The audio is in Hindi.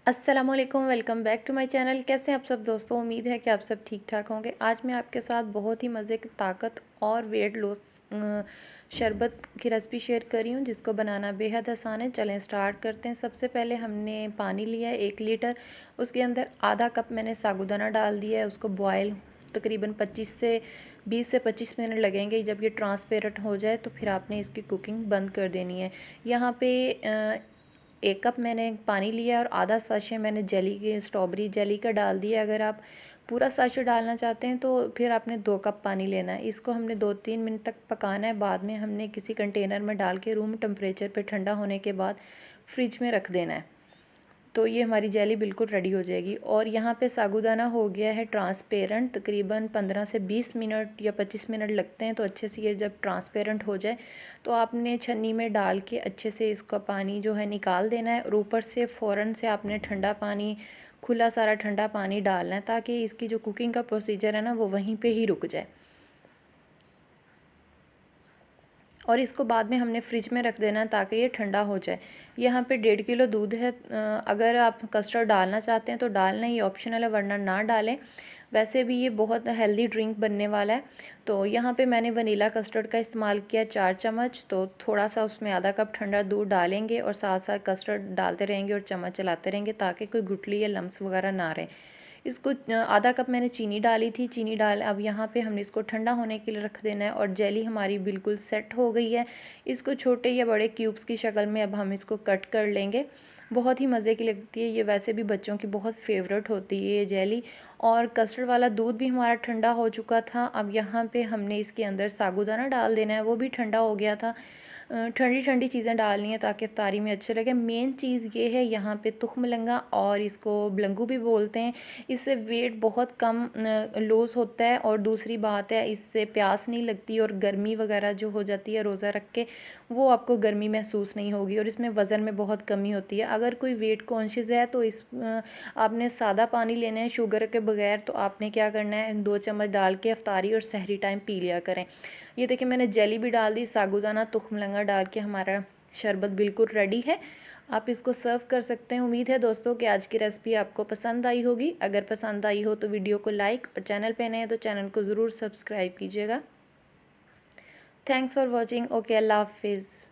अस्सलामुअलैकुम, welcome back to my channel. कैसे हैं आप सब दोस्तों? उम्मीद है कि आप सब ठीक ठाक होंगे। आज मैं आपके साथ बहुत ही मज़े की ताकत और वेट लॉस शरबत की रेसिपी शेयर कर रही हूँ, जिसको बनाना बेहद आसान है। चलें स्टार्ट करते हैं। सबसे पहले हमने पानी लिया है 1 लीटर। उसके अंदर आधा कप मैंने साबूदाना डाल दिया है। उसको बॉयल तकरीबन 20 से 25 मिनट लगेंगे। जब ये ट्रांसपेरेंट हो जाए तो फिर आपने इसकी कुकिंग बंद कर देनी है। यहाँ पे 1 कप मैंने पानी लिया और आधा साशे मैंने जेली के स्ट्रॉबेरी जेली का डाल दिया। अगर आप पूरा साशे डालना चाहते हैं तो फिर आपने 2 कप पानी लेना है। इसको हमने 2-3 मिनट तक पकाना है। बाद में हमने किसी कंटेनर में डाल के रूम टेम्परेचर पे ठंडा होने के बाद फ्रिज में रख देना है। तो ये हमारी जेली बिल्कुल रेडी हो जाएगी। और यहाँ पे साबूदाना हो गया है ट्रांसपेरेंट। तकरीबन 15 से 20 मिनट या 25 मिनट लगते हैं। तो अच्छे से ये जब ट्रांसपेरेंट हो जाए तो आपने छन्नी में डाल के अच्छे से इसका पानी जो है निकाल देना है। और ऊपर से फ़ौरन से आपने ठंडा पानी, खुला सारा ठंडा पानी डालना है, ताकि इसकी जो कुकिंग का प्रोसीजर है ना, वो वहीं पर ही रुक जाए। और इसको बाद में हमने फ्रिज में रख देना है ताकि ये ठंडा हो जाए। यहाँ पे 1.5 किलो दूध है। अगर आप कस्टर्ड डालना चाहते हैं तो डालना, ये ऑप्शनल है, वरना ना डालें। वैसे भी ये बहुत हेल्दी ड्रिंक बनने वाला है। तो यहाँ पे मैंने वनीला कस्टर्ड का इस्तेमाल किया 4 चम्मच। तो थोड़ा सा उसमें आधा कप ठंडा दूध डालेंगे और साथ साथ कस्टर्ड डालते रहेंगे और चम्मच चलाते रहेंगे, ताकि कोई गुठली या लम्स वगैरह ना रहे। इसको आधा कप मैंने चीनी डाली थी। चीनी डाल अब यहाँ पे हमने इसको ठंडा होने के लिए रख देना है। और जेली हमारी बिल्कुल सेट हो गई है। इसको छोटे या बड़े क्यूब्स की शक्ल में अब हम इसको कट कर लेंगे। बहुत ही मज़े की लगती है ये। वैसे भी बच्चों की बहुत फेवरेट होती है ये जेली। और कस्टर्ड वाला दूध भी हमारा ठंडा हो चुका था। अब यहाँ पे हमने इसके अंदर साबूदाना डाल देना है, वो भी ठंडा हो गया था। ठंडी ठंडी चीज़ें डालनी है ताकि इफ्तारी में अच्छे लगे। मेन चीज़ ये है यहाँ पे तुख्म लंगा, और इसको बलंगू भी बोलते हैं। इससे वेट बहुत कम लॉस होता है। और दूसरी बात है, इससे प्यास नहीं लगती और गर्मी वगैरह जो हो जाती है रोज़ा रख के, वो आपको गर्मी महसूस नहीं होगी। और इसमें वज़न में बहुत कमी होती है। अगर कोई वेट कॉन्शियस है तो आपने सादा पानी लेना है शुगर के बगैर। तो आपने क्या करना है, 2 चम्मच डाल के इफ्तारी और सहरी टाइम पी लिया करें। ये देखिए, मैंने जेली भी डाल दी, साबूदाना तुख्म लंगा डाल के हमारा शरबत बिल्कुल रेडी है। आप इसको सर्व कर सकते हैं। उम्मीद है दोस्तों कि आज की रेसिपी आपको पसंद आई होगी। अगर पसंद आई हो तो वीडियो को लाइक, और चैनल पे नए हैं तो चैनल को ज़रूर सब्सक्राइब कीजिएगा। Thanks for watching. ओके, अल्लाह हाफिज़।